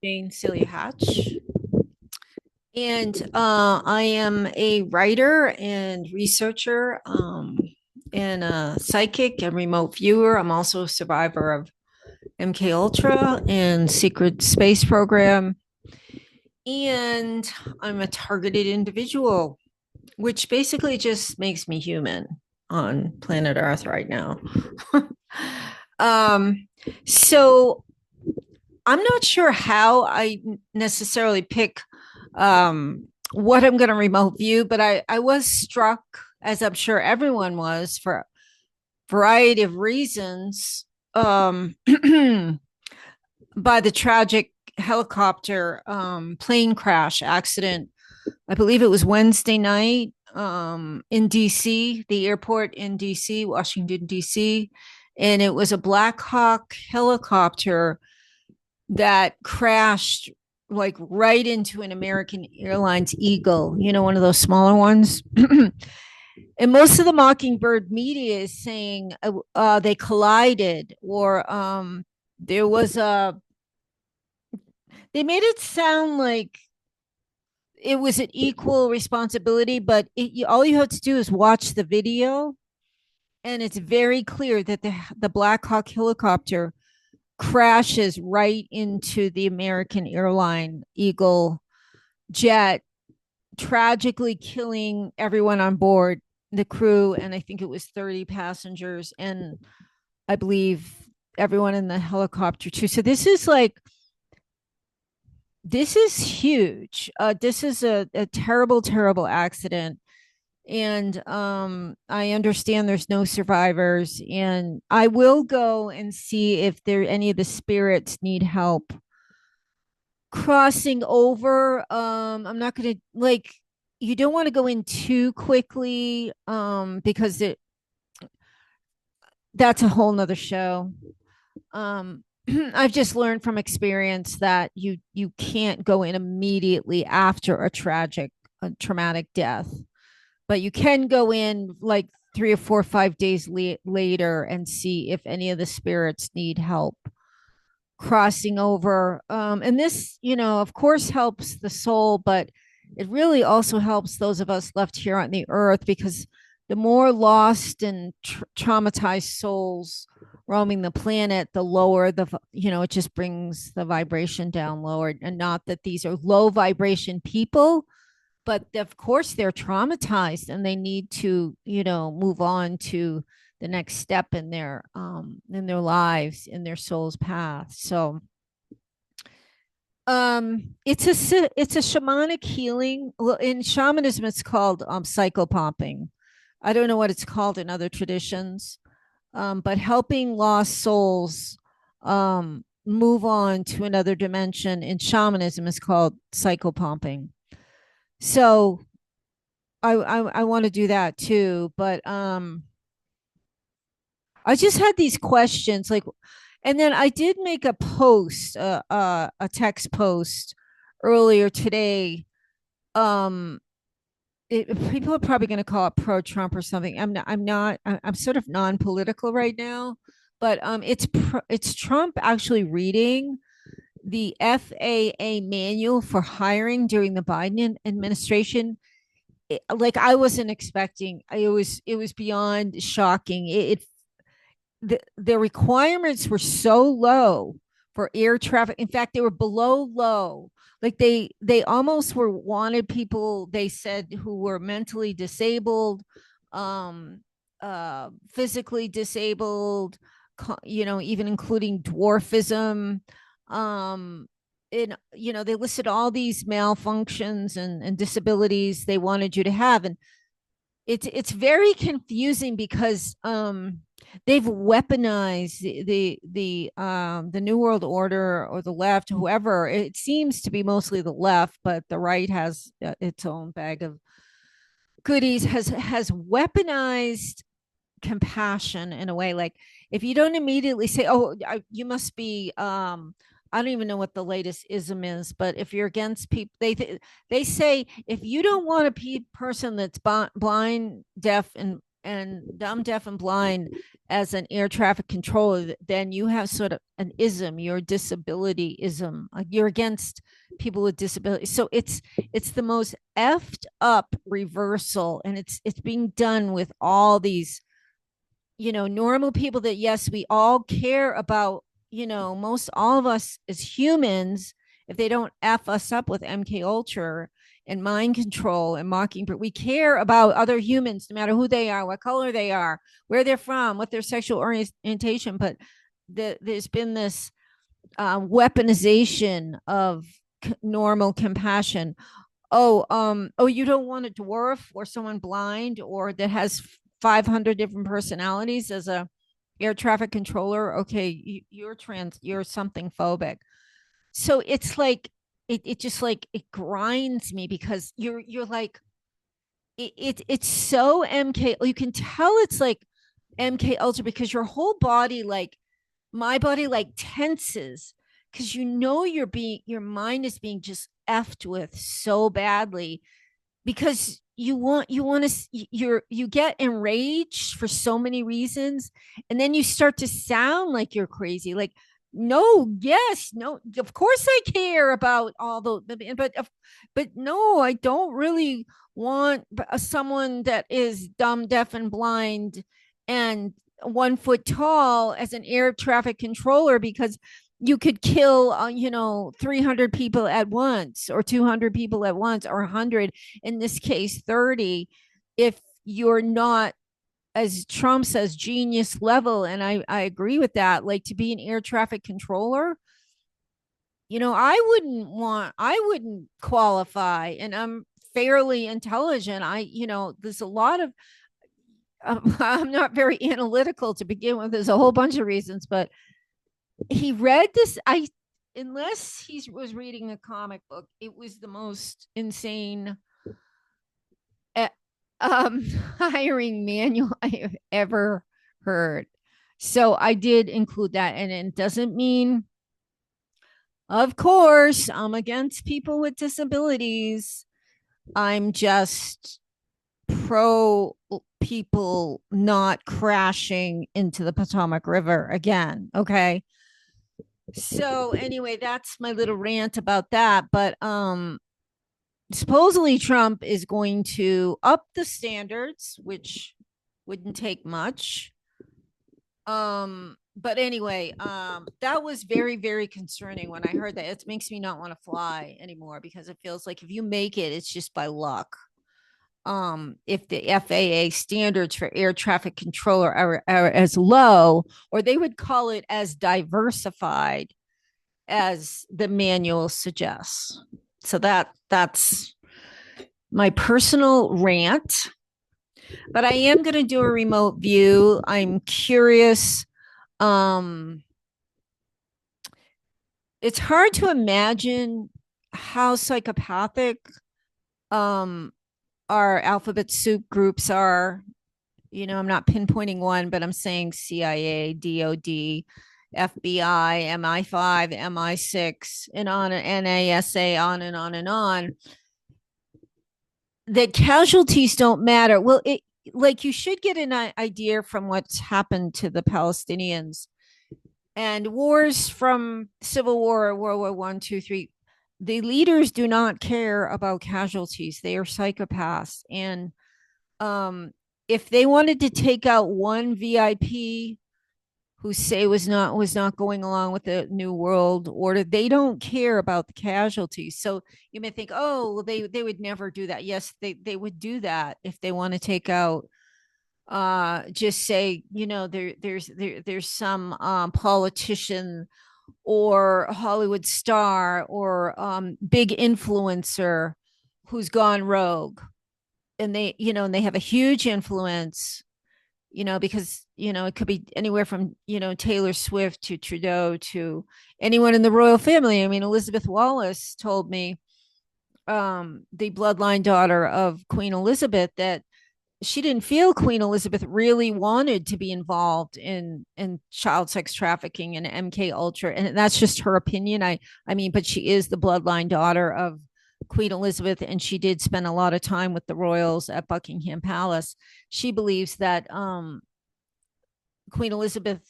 Jane Celia Hatch, and I am a writer and researcher, and a psychic and remote viewer. I'm also a survivor of MK Ultra and secret space program, and I'm a targeted individual, which basically just makes me human on planet Earth right now. um, so I'm not sure how I necessarily pick what I'm going to remote view, but I was struck, as I'm sure everyone was, for a variety of reasons, um, by the tragic helicopter plane crash accident. I believe it was Wednesday night in DC, the airport in DC, Washington, DC. And it was a Black Hawk helicopter that crashed like right into an American Airlines Eagle, one of those smaller ones. And most of the Mockingbird media is saying they collided, or there was they made it sound like it was an equal responsibility, but all you have to do is watch the video, and it's very clear that the Black Hawk helicopter crashes right into the American airline Eagle jet, tragically killing everyone on board, the crew, and I think it was 30 passengers, and I believe everyone in the helicopter too. So this is huge. This is a terrible, terrible accident. And I understand there's no survivors, and I will go and see if there any of the spirits need help crossing over. I'm not gonna, like, you don't want to go in too quickly, because that's a whole nother show. um I've just learned from experience that you can't go in immediately after a traumatic death, but you can go in like 3 or 4 or 5 days later and see if any of the spirits need help crossing over. And this, of course, helps the soul, but it really also helps those of us left here on the earth, because the more lost and traumatized souls roaming the planet, the lower it just brings the vibration down lower. And not that these are low vibration people, but of course they're traumatized and they need to, move on to the next step in their lives, in their soul's path. So it's a shamanic healing. Well, in shamanism it's called psychopomping. I don't know what it's called in other traditions, but helping lost souls move on to another dimension in shamanism is called psychopomping. So I want to do that too, but I just had these questions, like, and then I did make a post, a text post earlier today. Um, People are probably going to call it pro Trump or something. I'm not. I'm not. I'm sort of non-political right now, but it's Trump actually reading the FAA manual for hiring during the Biden administration. Like, I wasn't expecting. It was beyond shocking. The requirements were so low for air traffic. In fact, they were below low. Like, they almost were wanted people, they said, who were mentally disabled, um physically disabled, even including dwarfism. They listed all these malfunctions and disabilities they wanted you to have. And it's very confusing because they've weaponized the New World Order, or the left, whoever. It seems to be mostly the left, but the right has its own bag of goodies. Has weaponized compassion in a way. Like, if you don't immediately say, "Oh, you must be," I don't even know what the latest ism is, but if you're against people, they say, if you don't want a person that's blind, deaf, and dumb, deaf, and blind as an air traffic controller, then you have sort of an ism, you're disability ism. Like you're against people with disabilities. So it's the most effed up reversal, and it's being done with all these, normal people that, yes, we all care about, most all of us as humans, if they don't F us up with MK Ultra and mind control and mockingbird, we care about other humans, no matter who they are, what color they are, where they're from, what their sexual orientation. But there's been this weaponization of normal compassion. Oh, you don't want a dwarf or someone blind or that has 500 different personalities as a air traffic controller. Okay, you're something phobic. So it's like it just like it grinds me, because you're like it's so MK. You can tell it's like MK Ultra, because your whole body, like my body, like tenses, because your mind is being just effed with so badly, because you want to you get enraged for so many reasons, and then you start to sound like you're crazy, like, no, yes, no, of course I care about all the, but no, I don't really want someone that is dumb, deaf, and blind and 1 foot tall as an air traffic controller, because you could kill 300 people at once, or 200 people at once, or 100, in this case 30, if you're not, as Trump says, genius level. And I agree with that. Like, to be an air traffic controller, I wouldn't qualify, and I'm fairly intelligent. There's a lot of, I'm not very analytical to begin with. There's a whole bunch of reasons, but he read this. Unless he was reading a comic book, it was the most insane uh, hiring manual I have ever heard. So I did include that, and it doesn't mean, of course, I'm against people with disabilities. I'm just pro people not crashing into the Potomac River again. Okay. So anyway, that's my little rant about that. But supposedly Trump is going to up the standards, which wouldn't take much. But anyway, that was very, very concerning when I heard that. It makes me not want to fly anymore, because it feels like if you make it, it's just by luck. If the FAA standards for air traffic controller are as low, or they would call it as diversified as the manual suggests. So that's my personal rant. But I am going to do a remote view. I'm curious. It's hard to imagine how psychopathic our alphabet soup groups are. I'm not pinpointing one, but I'm saying CIA, DOD, FBI, MI5, MI6, and on, NASA, on and on and on. That casualties don't matter. Well, you should get an idea from what's happened to the Palestinians and wars from Civil War, World War I, II, III. The leaders do not care about casualties. They are psychopaths. And if they wanted to take out one VIP who say was not going along with the new world order, they don't care about the casualties. So you may think, oh, well, they would never do that. Yes, they would do that if they want to take out, just say, there's some politician or Hollywood star or big influencer who's gone rogue, and they have a huge influence, because it could be anywhere from Taylor Swift to Trudeau to anyone in the royal family. I mean, Elizabeth Wallace told me, the bloodline daughter of Queen Elizabeth, that she didn't feel Queen Elizabeth really wanted to be involved in child sex trafficking and MK Ultra, and that's just her opinion. I mean, but she is the bloodline daughter of Queen Elizabeth, and she did spend a lot of time with the royals at Buckingham Palace. She believes that Queen Elizabeth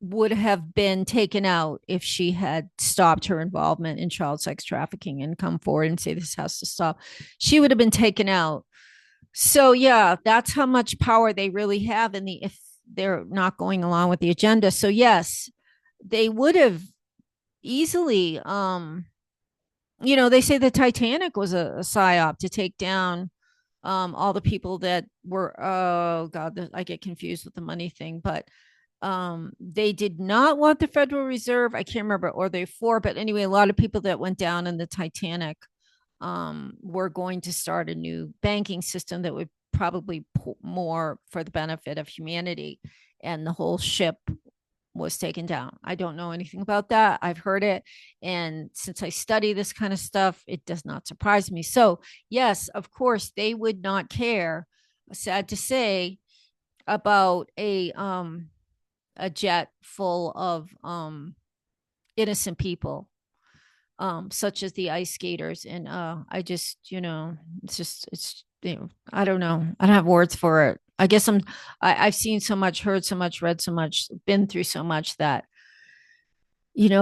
would have been taken out if she had stopped her involvement in child sex trafficking and come forward and say this has to stop. She would have been taken out. So yeah, that's how much power they really have in the if they're not going along with the agenda. So yes, they would have easily they say the Titanic was a psyop to take down all the people that were, oh god, I get confused with the money thing, but they did not want the Federal Reserve. I can't remember, or they for, but anyway, a lot of people that went down in the Titanic were going to start a new banking system that would probably more for the benefit of humanity, and the whole ship was taken down. I don't know anything about that. I've heard it. And since I study this kind of stuff, it does not surprise me. So, yes, of course, they would not care, sad to say, about a jet full of innocent people, such as the ice skaters. And I just, I don't know. I don't have words for it. I guess I've seen so much, heard so much, read so much, been through so much that,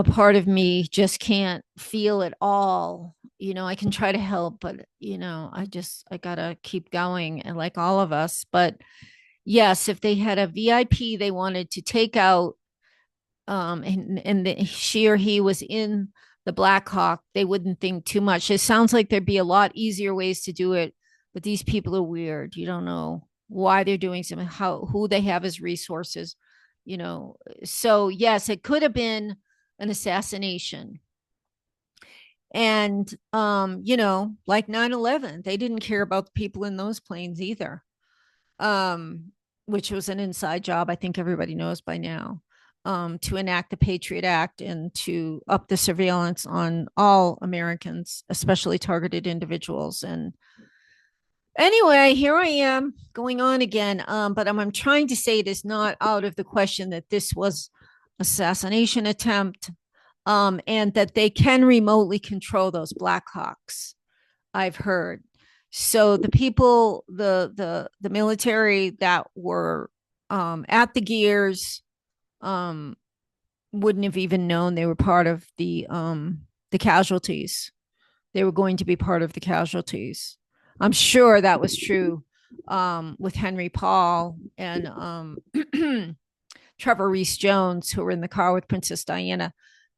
part of me just can't feel it all. I can try to help, but, I gotta keep going, and like all of us. But yes, if they had a VIP they wanted to take out, she or he was in the Black Hawk, they wouldn't think too much. It sounds like there'd be a lot easier ways to do it, but these people are weird. You don't know why they're doing something, who they have as resources, So yes, it could have been an assassination. And like 9/11, they didn't care about the people in those planes either. Which was an inside job, I think everybody knows by now, to enact the Patriot Act and to up the surveillance on all Americans, especially targeted individuals. And anyway, here I am going on again. But I'm trying to say it is not out of the question that this was assassination attempt, and that they can remotely control those Black Hawks, I've heard. So the people, the military that were at the gears, um, wouldn't have even known they were part of the casualties. They were going to be part of the casualties. I'm sure that was true with Henry Paul and Trevor Reese Jones, who were in the car with Princess Diana.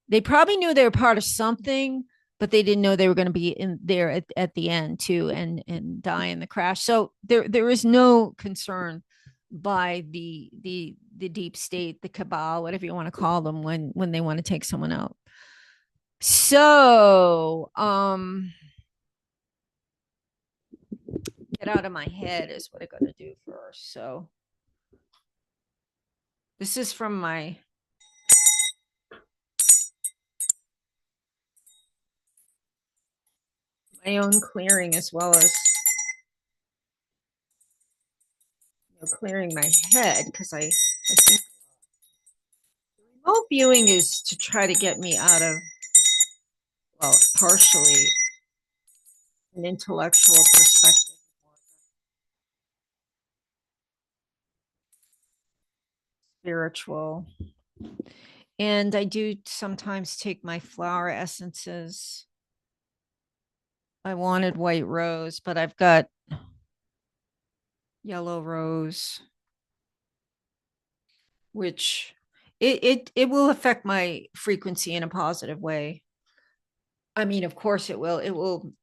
They probably knew they were part of something, but they didn't know they were going to be in there at the end too, and die in the crash. So there is no concern by the deep state, the cabal, whatever you want to call them, when they want to take someone out. So get out of my head is what I got to do first. So this is from my own clearing, as well as clearing my head, because I think remote viewing is to try to get me out of, well, partially an intellectual perspective, spiritual. And I do sometimes take my flower essences. I wanted white rose, but I've got yellow rose, which it will affect my frequency in a positive way. I mean, of course it will. It will.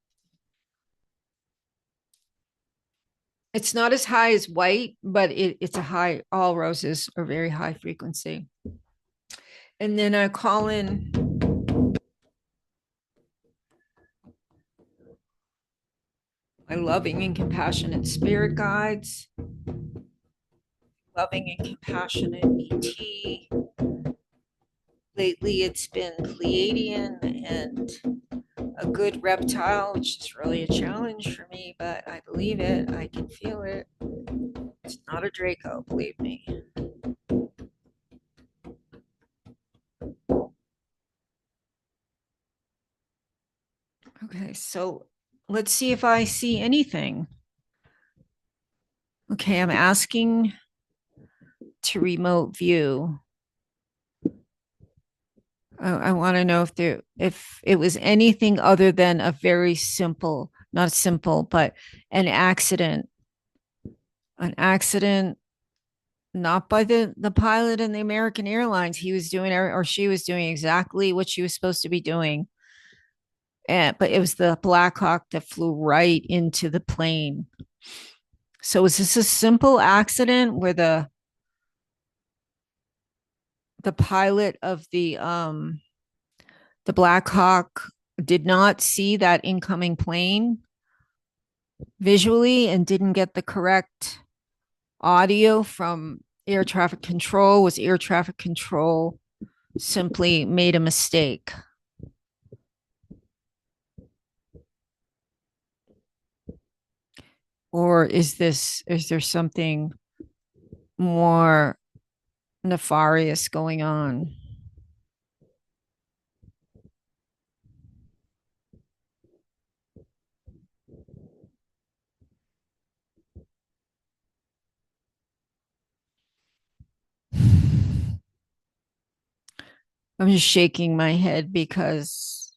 It's not as high as white, but it's a high. All roses are very high frequency. And then I call in my loving and compassionate spirit guides, loving and compassionate ET. Lately, it's been Pleiadian and a good reptile, which is really a challenge for me, but I believe it. I can feel it. It's not a Draco, believe me. Okay, so let's see if I see anything. Okay, I'm asking to remote view. I want to know if it was anything other than a very simple, not simple, but an accident. An accident, not by the pilot in the American Airlines. He was doing, or she was doing exactly what she was supposed to be doing. But it was the Black Hawk that flew right into the plane. So is this a simple accident where the pilot of the Black Hawk did not see that incoming plane visually and didn't get the correct audio from air traffic control? Was air traffic control simply made a mistake? Or is there something more nefarious going on? I'm just shaking my head because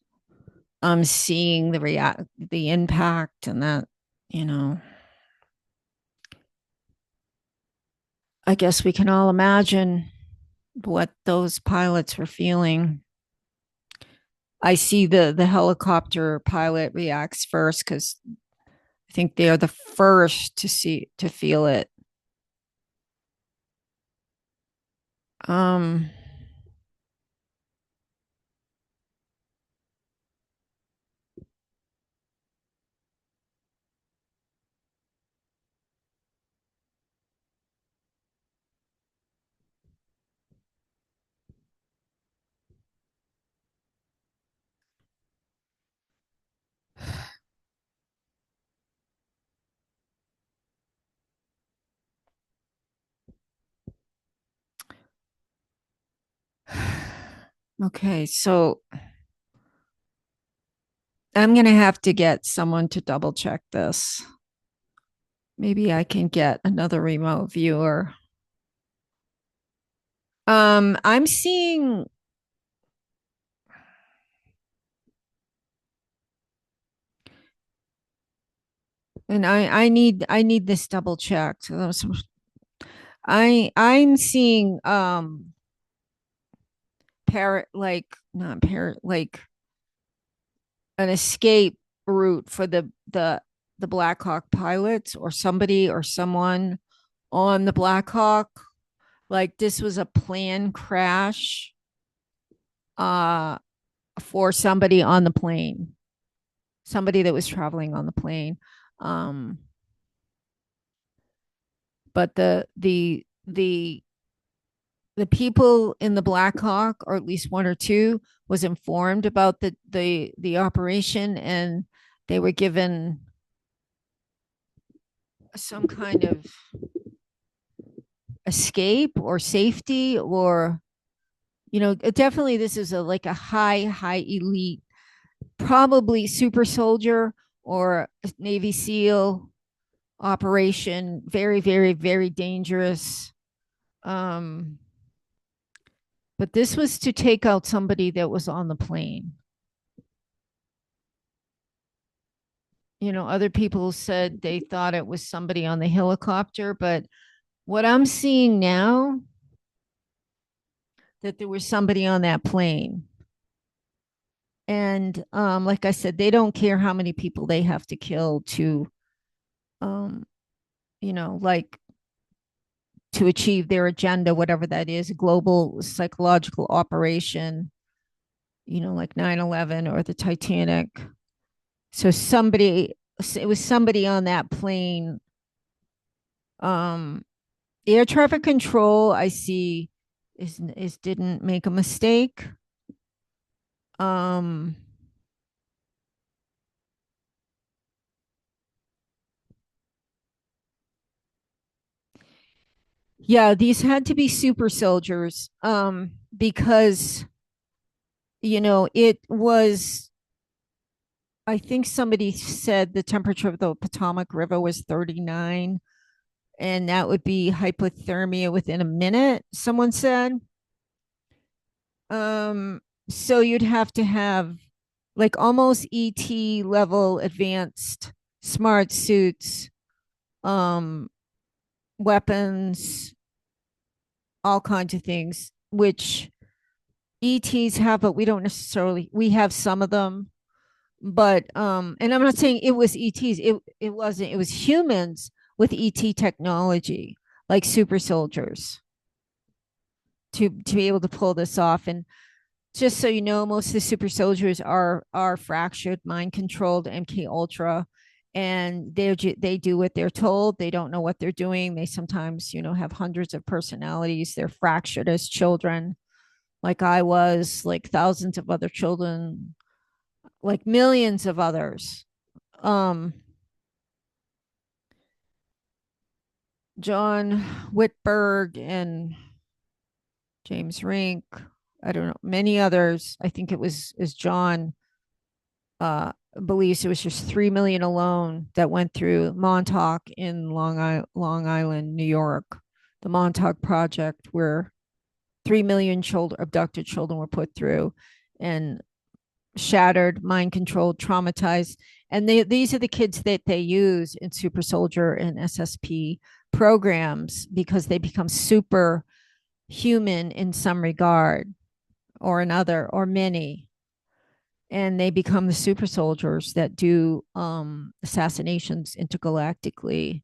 I'm seeing the impact and that, you know, I guess we can all imagine what those pilots were feeling. I see the helicopter pilot reacts first because I think they're the first to feel it. Um, okay, so I'm gonna have to get someone to double check this. Maybe I can get another remote viewer. I'm seeing and I need this double checked. I'm seeing parrot like not parrot like an escape route for the Black Hawk pilots or somebody or someone on the Black Hawk. Like this was a planned crash uh for somebody on the plane, somebody that was traveling on the plane. Um but the people in the Black Hawk, or at least one or two, was informed about the operation, and they were given some kind of escape or safety, or definitely this is a like a high elite, probably super soldier or Navy SEAL operation, very dangerous. Um, but this was to take out somebody that was on the plane. Other people said they thought it was somebody on the helicopter, but what I'm seeing now, that there was somebody on that plane. And like I said, they don't care how many people they have to kill to um, like to achieve their agenda, whatever that is, a global psychological operation, like 9/11 or the Titanic. So it was somebody on that plane. Um, Air traffic control, I see, is didn't make a mistake. Um, yeah, these had to be super soldiers. Because it was I think somebody said the temperature of the Potomac River was 39, and that would be hypothermia within a minute, someone said. Um, so you'd have to have like almost ET level advanced smart suits, um, weapons, all kinds of things, which ETs have, but we don't necessarily, we have some of them. But and I'm not saying it was ETs, it wasn't, it was humans with ET technology, like super soldiers to be able to pull this off. And just so you know, most of the super soldiers are fractured, mind controlled, MK Ultra, and they do what they're told. They don't know what they're doing. They sometimes, have hundreds of personalities. They're fractured as children, like I was, like thousands of other children, like millions of others. Um, John Whitberg and James Rink. I don't know, many others. I think it was is John uh, believes it was just 3 million alone that went through Montauk in Long Island, New York, the Montauk Project, where 3 million children, abducted children, were put through and shattered, mind controlled, traumatized. And these are the kids that they use in Super Soldier and SSP programs because they become super human in some regard or another or many, and they become the super soldiers that do assassinations intergalactically.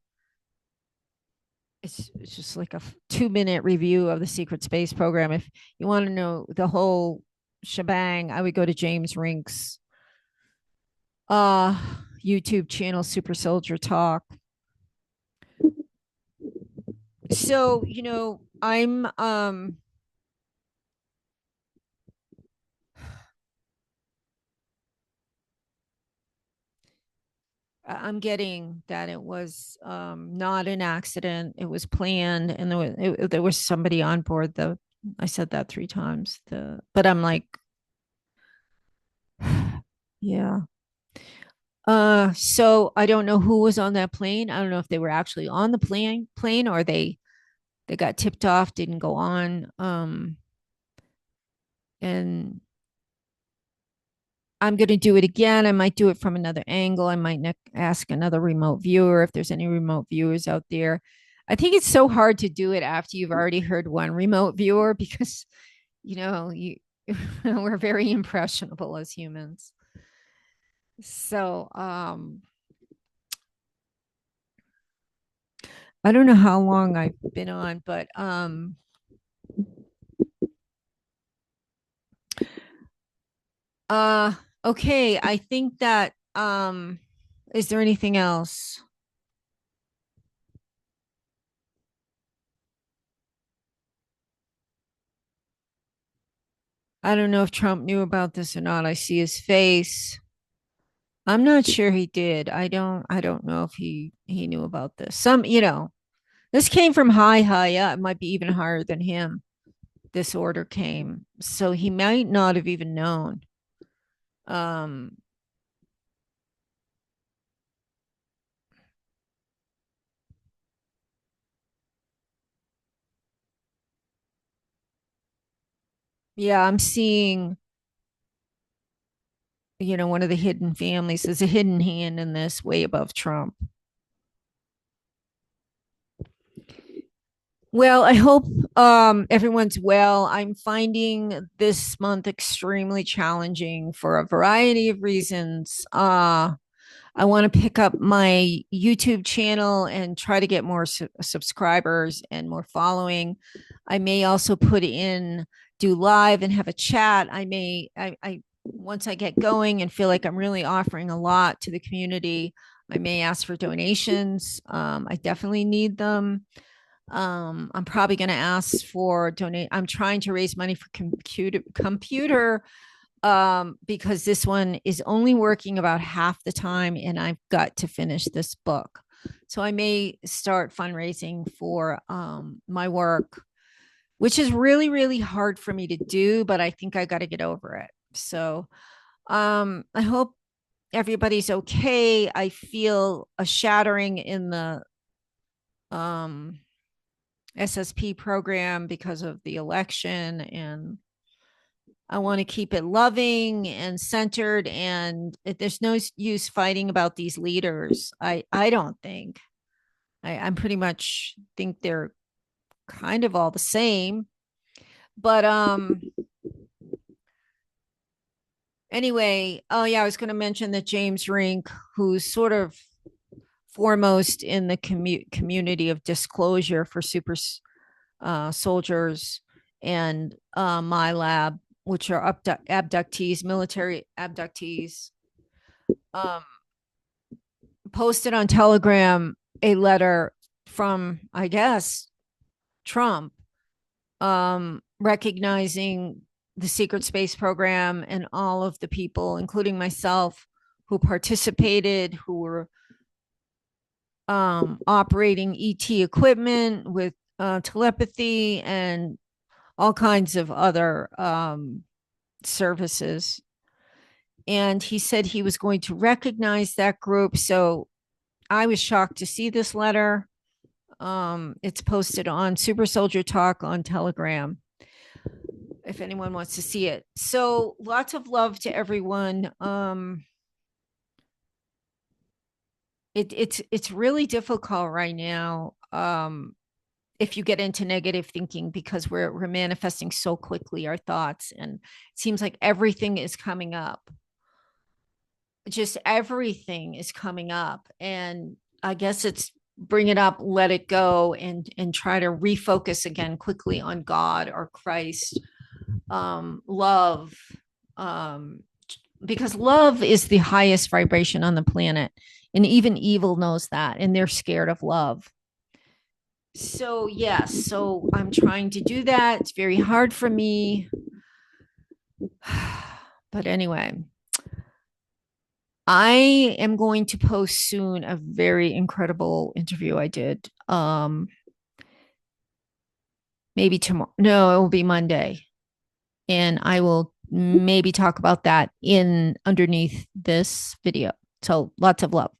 It's just like a 2-minute review of the secret space program. If you want to know the whole shebang, I would go to James Rink's uh YouTube channel, Super Soldier Talk. So I'm getting that it was not an accident. It was planned, and there was somebody on board. I said that 3 times. But I'm like, yeah. So I don't know who was on that plane. I don't know if they were actually on the plane, or they got tipped off, didn't go on. And I'm going to do it again. I might do it from another angle. I might ask another remote viewer if there's any remote viewers out there. I think it's so hard to do it after you've already heard one remote viewer because, you we're very impressionable as humans. So, I don't know how long I've been on, but uh okay, I think that is there anything else? I don't know if Trump knew about this or not. I see his face. I'm not sure he did. I don't know if he knew about this. This came from high up. It might be even higher than him. This order came. So he might not have even known. Um yeah, I'm seeing, one of the hidden families. There's a hidden hand in this way above Trump. Well, I hope everyone's well. I'm finding this month extremely challenging for a variety of reasons. I want to pick up my YouTube channel and try to get more subscribers and more following. I may also do live and have a chat. Once I get going and feel like I'm really offering a lot to the community, I may ask for donations. I definitely need them. I'm probably going to ask for donate. I'm trying to raise money for computer because this one is only working about half the time, and I've got to finish this book. So I may start fundraising for my work, which is really, really hard for me to do, but I think I got to get over it. So I hope everybody's okay. I feel a shattering in the um, SSP program because of the election, and I want to keep it loving and centered. And there's no use fighting about these leaders. I don't think. I'm pretty much think they're kind of all the same. But anyway, oh yeah, I was going to mention that James Rink, who's sort of foremost in the community of disclosure for super soldiers and my lab, which are abductees, military abductees, um, posted on Telegram a letter from, I guess, Trump, recognizing the secret space program and all of the people, including myself, who participated, who were operating ET equipment with telepathy and all kinds of other services. And he said he was going to recognize that group. So I was shocked to see this letter. It's posted on Super Soldier Talk on Telegram if anyone wants to see it. So lots of love to everyone. It's really difficult right now. If you get into negative thinking, because we're manifesting so quickly our thoughts, and it seems like everything is coming up. Just everything is coming up, and I guess it's bring it up, let it go, and try to refocus again quickly on God or Christ, love, because love is the highest vibration on the planet, and even evil knows that, and they're scared of love. So yes, so I'm trying to do that. It's very hard for me. But anyway, I am going to post soon a very incredible interview I did. Maybe tomorrow. No, it will be Monday. And I will maybe talk about that in underneath this video. So lots of love.